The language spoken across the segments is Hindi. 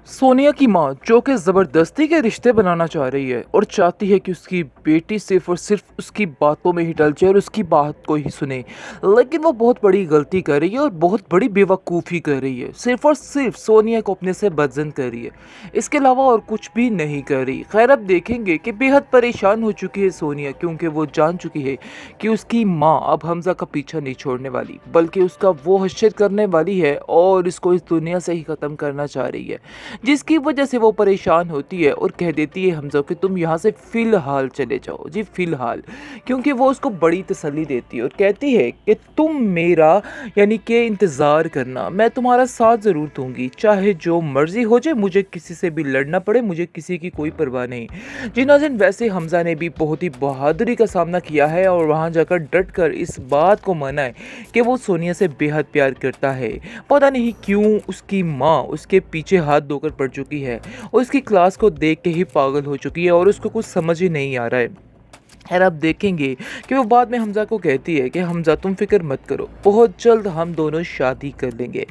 सोनिया की मां जो कि ज़बरदस्ती के रिश्ते बनाना चाह रही है और चाहती है कि उसकी बेटी सिर्फ और सिर्फ उसकी बातों में ही टल जाए और उसकी बात को ही सुने। लेकिन वो बहुत बड़ी गलती कर रही है और बहुत बड़ी बेवकूफ़ी कर रही है। सिर्फ और सिर्फ सोनिया को अपने से बदजन कर रही है, इसके अलावा और कुछ भी नहीं कर रही। खैर, अब देखेंगे कि बेहद परेशान हो चुकी है सोनिया, क्योंकि वो जान चुकी है कि उसकी माँ अब हमज़ा का पीछा नहीं छोड़ने वाली, बल्कि उसका वो हश्र करने वाली है और इसको इस दुनिया से ही ख़त्म करना चाह रही है। जिसकी वजह से वो परेशान होती है और कह देती है हमज़ा कि तुम यहाँ से फ़िलहाल चले जाओ जी, फ़िलहाल। क्योंकि वो उसको बड़ी तसल्ली देती है और कहती है कि तुम मेरा यानी कि इंतज़ार करना, मैं तुम्हारा साथ ज़रूर दूँगी, चाहे जो मर्ज़ी हो जाए, मुझे किसी से भी लड़ना पड़े, मुझे किसी की कोई परवाह नहीं। जी नाज़रीन, वैसे हमज़ा ने भी बहुत ही बहादुरी का सामना किया है और वहाँ जाकर डट कर इस बात को माना है कि वो सोनिया से बेहद प्यार करता है। पता नहीं क्यों उसकी माँ उसके पीछे हाथ धोकर पड़ चुकी है और उसकी क्लास को देख के ही पागल हो चुकी है और उसको कुछ समझ ही नहीं आ रहा है। खैर, आप देखेंगे कि वो बाद में हमज़ा को कहती है कि हमज़ा तुम फिक्र मत करो, बहुत जल्द हम दोनों शादी कर लेंगे।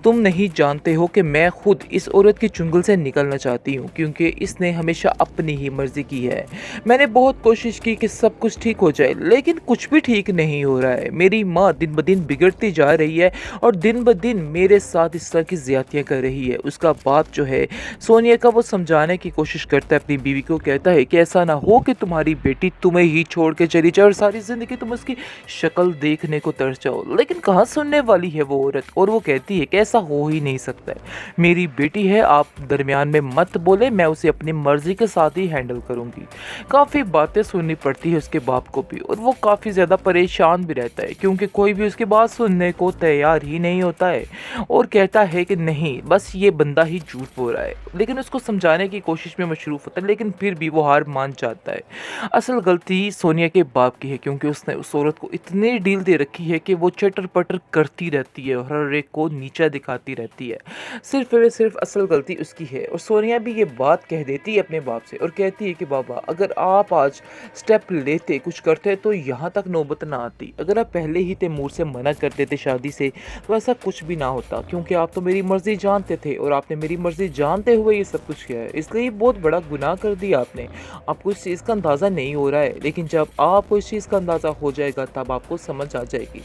तुम नहीं जानते हो कि मैं खुद इस औरत के चुंगल से निकलना चाहती हूँ, क्योंकि इसने हमेशा अपनी ही मर्ज़ी की है। मैंने बहुत कोशिश की कि सब कुछ ठीक हो जाए, लेकिन कुछ भी ठीक नहीं हो रहा है। मेरी माँ दिन ब दिन बिगड़ती जा रही है और दिन ब दिन मेरे साथ इस तरह की ज़्यादतियाँ कर रही है। उसका बाप जो है सोनिया का, वो समझाने की कोशिश करता है अपनी बीवी को, कहता है कि ऐसा ना हो कि तुम्हारी बेटी तुम्हें ही छोड़ के चली जाए और सारी ज़िंदगी तुम उसकी शक्ल देखने को तरस जाओ। लेकिन कहाँ सुनने वाली है वो औरत, और वो कहती है कि ऐसा हो ही नहीं सकता है, मेरी बेटी है, आप दरमियान में मत बोले, मैं उसे अपनी मर्जी के साथ ही हैंडल करूँगी। काफ़ी बातें सुननी पड़ती है उसके बाप को भी, और वो काफ़ी ज़्यादा परेशान भी रहता है, क्योंकि कोई भी उसकी बात सुनने को तैयार ही नहीं होता है और कहता है कि नहीं, बस ये बंदा ही झूठ बोल रहा है। लेकिन उसको समझाने की कोशिश में मशरूफ़ होता है, लेकिन फिर भी वो हार मान जाता है। असल गलती सोनिया के बाप की है, क्योंकि उसने उस औरत को इतनी डील दे रखी है कि वो चटर-पटर करती रहती है और हर एक को नीचा दिखाती रहती है। सिर्फ़ और सिर्फ़ असल गलती उसकी है, और सोनिया भी ये बात कह देती है अपने बाप से और कहती है कि बाबा, अगर आप आज स्टेप लेते, कुछ करते, तो यहाँ तक नौबत ना आती। अगर आप पहले ही तैमूर से मना कर देते शादी से, तो ऐसा कुछ भी ना होता, क्योंकि आप तो मेरी मर्ज़ी जानते थे और आपने मेरी मर्ज़ी जानते हुए ये सब कुछ किया है। इसलिए बहुत बड़ा गुनाह कर दिया आपने। आपको इस चीज़ का अंदाज़ा नहीं हो रहा है, लेकिन जब आपको इस चीज़ का अंदाज़ा हो जाएगा, तब आपको समझ आ जाएगी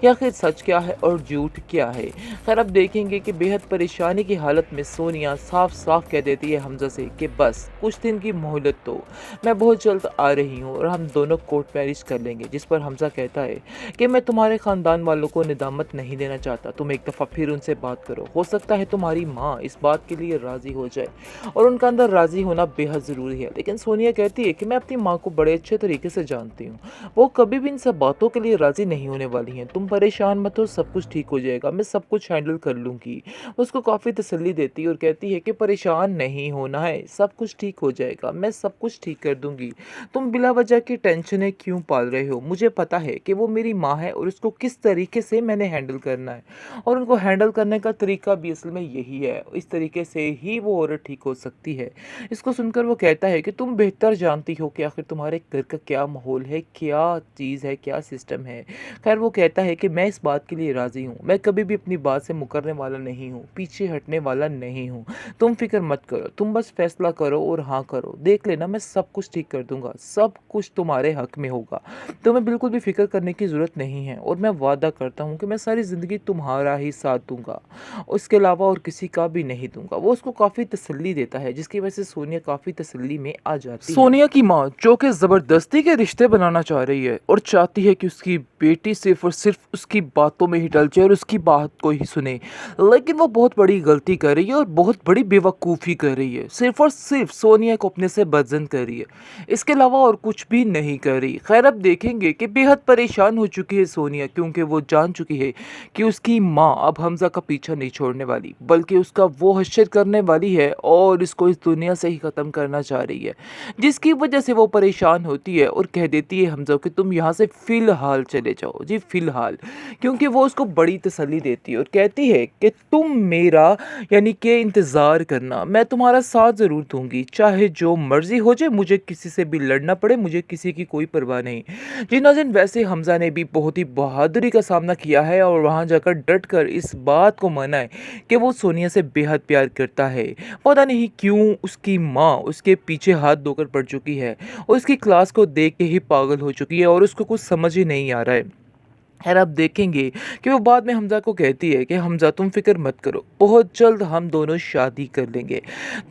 कि आखिर सच क्या है और झूठ क्या है। खैर, अब देखेंगे कि बेहद परेशानी की हालत में सोनिया साफ-साफ कह देती है हमज़ा से कि बस कुछ दिन की मोहलत दो, मैं बहुत जल्द आ रही हूँ और हम दोनों कोर्ट मैरिज कर लेंगे। जिस पर हमज़ा कहता है कि मैं तुम्हारे ख़ानदान वालों को निदामत नहीं देना चाहता, तुम एक दफ़ा फिर उनसे बात करो, हो सकता है तुम्हारी माँ इस बात के लिए राज़ी हो जाए, और उनका अंदर राज़ी होना बेहद ज़रूरी है। लेकिन सोनिया कहती है कि मैं अपनी माँ को बड़े अच्छे तरीके से जानती हूँ, वो कभी भी इन सब बातों के लिए राज़ी नहीं होने वाली हैं। तुम परेशान मत हो, सब कुछ ठीक हो जाएगा, मैं सब कुछ हैंडल कर लूँगी। उसको काफ़ी तसल्ली देती है और कहती है कि परेशान नहीं होना है, सब कुछ ठीक हो जाएगा, मैं सब कुछ ठीक कर दूँगी। तुम बिला वजह की टेंशनें क्यों पाल रहे हो? मुझे पता है कि वो मेरी माँ है और उसको किस तरीके से मैंने हैंडल करना है, और उनको हैंडल करने का तरीका भी असल में यही है। इस तरीके से ही वो औरत ठीक हो सकती है। इसको सुनकर वो कहता है कि तुम बेहतर जानती हो कि आखिर तुम्हारे घर का क्या माहौल है, क्या चीज़ है, क्या सिस्टम है। खैर, वो कहता है कि मैं इस बात के लिए राज़ी हूँ, मैं कभी भी अपनी बात से मुकरने वाला नहीं हूँ, पीछे हटने वाला नहीं हूँ। तुम फ़िक्र मत करो, तुम बस फ़ैसला करो और हाँ करो, देख लेना, मैं सब कुछ ठीक कर दूँगा, सब कुछ तुम्हारे हक़ में होगा। तुम्हें बिल्कुल भी फ़िक्र करने की ज़रूरत नहीं है, और मैं वादा करता हूँ कि मैं सारी ज़िंदगी तुम्हारा ही साथ दूँगा, उसके अलावा और किसी का भी नहीं दूँगा। वो उसको काफ़ी तसल्ली देता है, जिसकी वजह से सोनिया काफ़ी तसल्ली में आ जाती है। सोनिया की माँ जो कि ज़बरदस्ती के रिश्ते बनाना चाह रही है और चाहती है कि उसकी बेटी सिर्फ और सिर्फ उसकी बातों में ही टल जाए और उसकी बात को ही सुने, लेकिन वो बहुत बड़ी गलती कर रही है और बहुत बड़ी बेवकूफ़ी कर रही है। सिर्फ और सिर्फ सोनिया को अपने से बदजन कर रही है, इसके अलावा और कुछ भी नहीं कर रही। खैर, अब देखेंगे कि बेहद परेशान हो चुकी है सोनिया, क्योंकि वो जान चुकी है कि उसकी माँ अब हमज़ा का पीछा नहीं छोड़ने वाली, बल्कि उसका वो हश्र करने वाली है और इसको इस दुनिया से ही ख़त्म करना चाह रही है। जिसकी वजह से वो परेशान होती होती है और कह देती है हमज़ा कि तुम यहाँ से फ़िलहाल चले जाओ। जी, फ़िलहाल। क्योंकि वो उसको बड़ी तसल्ली देती है और कहती है कि तुम मेरा यानी कि इंतज़ार करना, मैं तुम्हारा साथ ज़रूर दूँगी, चाहे जो मर्ज़ी हो जाए, मुझे किसी से भी लड़ना पड़े, मुझे किसी की कोई परवाह नहीं। जी नाज़रीन, वैसे हमज़ा ने भी बहुत ही बहादुरी का सामना किया है और वहाँ जाकर डट कर इस बात को माना है कि वो सोनिया से बेहद प्यार करता है। पता नहीं क्यों उसकी माँ उसके पीछे हाथ धोकर पड़ चुकी है और उसकी क्लास को देख के ही पागल हो चुकी है और उसको कुछ समझ ही नहीं आ रहा है। खैर, आप देखेंगे कि वो बाद में हमज़ा को कहती है कि हमज़ा तुम फ़िक्र मत करो, बहुत जल्द हम दोनों शादी कर लेंगे।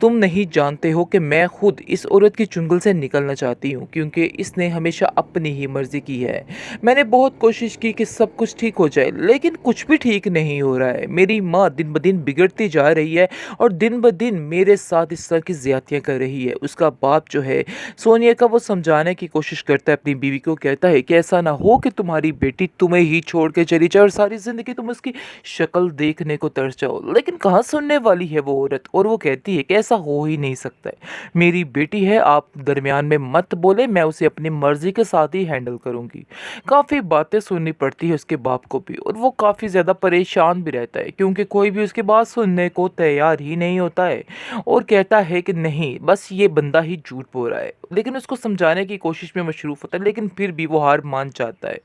तुम नहीं जानते हो कि मैं खुद इस औरत की चुंगल से निकलना चाहती हूँ क्योंकि इसने हमेशा अपनी ही मर्ज़ी की है। मैंने बहुत कोशिश की कि सब कुछ ठीक हो जाए लेकिन कुछ भी ठीक नहीं हो रहा है। मेरी माँ दिन ब दिन बिगड़ती जा रही है और दिन ब दिन मेरे साथ इस तरह की ज़्यादतियाँ कर रही है। उसका बाप जो है सोनिया का, वो समझाने की कोशिश करता है अपनी बीवी को, कहता है कि ऐसा ना हो कि तुम्हारी बेटी तुम्हें ही छोड़ के चली जाए और सारी ज़िंदगी तुम उसकी शक्ल देखने को तरस जाओ। लेकिन कहाँ सुनने वाली है वो औरत, और वो कहती है कि ऐसा हो ही नहीं सकता है। मेरी बेटी है, आप दरमियान में मत बोले, मैं उसे अपनी मर्ज़ी के साथ ही हैंडल करूँगी। काफ़ी बातें सुननी पड़ती है उसके बाप को भी और वो काफ़ी ज़्यादा परेशान भी रहता है क्योंकि कोई भी उसकी बात सुनने को तैयार ही नहीं होता है और कहता है कि नहीं, बस ये बंदा ही झूठ बोल रहा है। लेकिन उसको समझाने की कोशिश में मशरूफ़ होता है लेकिन फिर भी वो हार मान जाता है।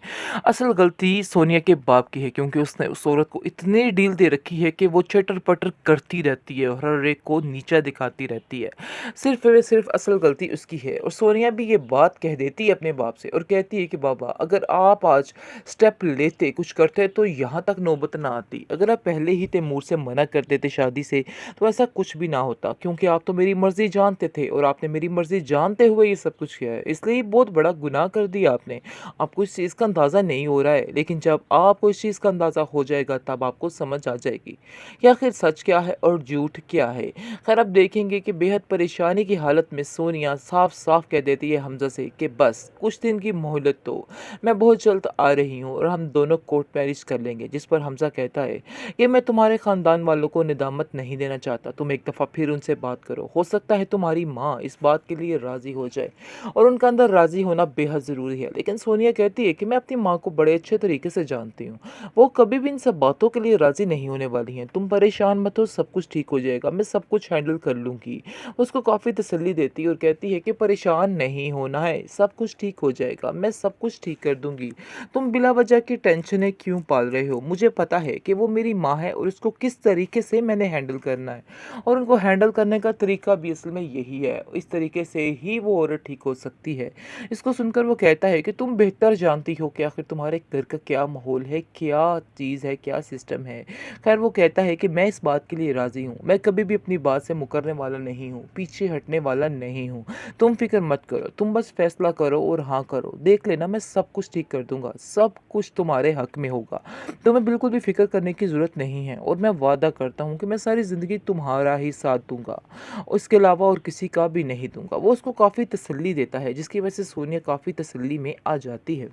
असल गलती सोनिया के बाप की है क्योंकि उसने उस औरत को इतनी डील दे रखी है कि वो चटर-पटर करती रहती है और हर एक को नीचा दिखाती रहती है। सिर्फ़ और सिर्फ़ असल गलती उसकी है और सोनिया भी ये बात कह देती है अपने बाप से और कहती है कि बाबा, अगर आप आज स्टेप लेते, कुछ करते तो यहाँ तक नौबत ना आती। अगर आप पहले ही तैमूर से मना कर देते शादी से तो ऐसा कुछ भी ना होता क्योंकि आप तो मेरी मर्ज़ी जानते थे और आपने मेरी मर्ज़ी जानते हुए ये सब कुछ किया है। इसलिए बहुत बड़ा गुनाह कर दिया आपने। आपको इस चीज़ का अंदाज़ा नहीं हो रहा है, लेकिन जब आपको इस चीज़ का अंदाज़ा हो जाएगा तब आपको समझ आ जाएगी कि आखिर सच क्या है और झूठ क्या है। खैर, आप देखेंगे कि बेहद परेशानी की हालत में सोनिया साफ-साफ कह देती है हमज़ा से कि बस कुछ दिन की मोहलत दो, मैं बहुत जल्द आ रही हूँ और हम दोनों कोर्ट मैरिज कर लेंगे। जिस पर हमज़ा कहता है कि मैं तुम्हारे ख़ानदान वालों को निदामत नहीं देना चाहता, तुम एक दफ़ा फिर उनसे बात करो, हो सकता है तुम्हारी माँ इस बात के लिए राज़ी हो जाए और उनका अंदर राज़ी होना बेहद ज़रूरी है। लेकिन सोनिया कहती है कि मैं अपनी माँ को बड़े अच्छे तरीके से जानती हूँ, वो कभी भी इन सब बातों के लिए राज़ी नहीं होने वाली हैं। तुम परेशान मत हो, सब कुछ ठीक हो जाएगा, मैं सब कुछ हैंडल कर लूँगी। उसको काफ़ी तसल्ली देती है और कहती है कि परेशान नहीं होना है, सब कुछ ठीक हो जाएगा, मैं सब कुछ ठीक कर दूँगी। तुम बिला वजह की टेंशनें क्यों पाल रहे हो? मुझे पता है कि वो मेरी माँ है और उसको किस तरीके से मैंने हैंडल करना है और उनको हैंडल करने का तरीका भी असल में यही है। इस तरीके से ही वो औरत ठीक हो सकती है। इसको सुनकर वो कहता है कि तुम बेहतर जानती हो कि आखिर तुम्हारे घर का क्या माहौल है, क्या चीज़ है, क्या सिस्टम है। खैर, वो कहता है कि मैं इस बात के लिए राज़ी हूँ, मैं कभी भी अपनी बात से मुकरने वाला नहीं हूँ, पीछे हटने वाला नहीं हूँ। तुम फ़िक्र मत करो, तुम बस फ़ैसला करो और हाँ करो, देख लेना मैं सब कुछ ठीक कर दूँगा, सब कुछ तुम्हारे हक़ में होगा। तुम्हें बिल्कुल भी फ़िक्र करने की ज़रूरत नहीं है और मैं वादा करता हूँ कि मैं सारी ज़िंदगी तुम्हारा ही साथ दूँगा, उसके अलावा और किसी का भी नहीं दूँगा। वो उसको काफ़ी तसल्ली देता है जिसकी वजह से सोनिया काफ़ी तसल्ली में आ जाती है।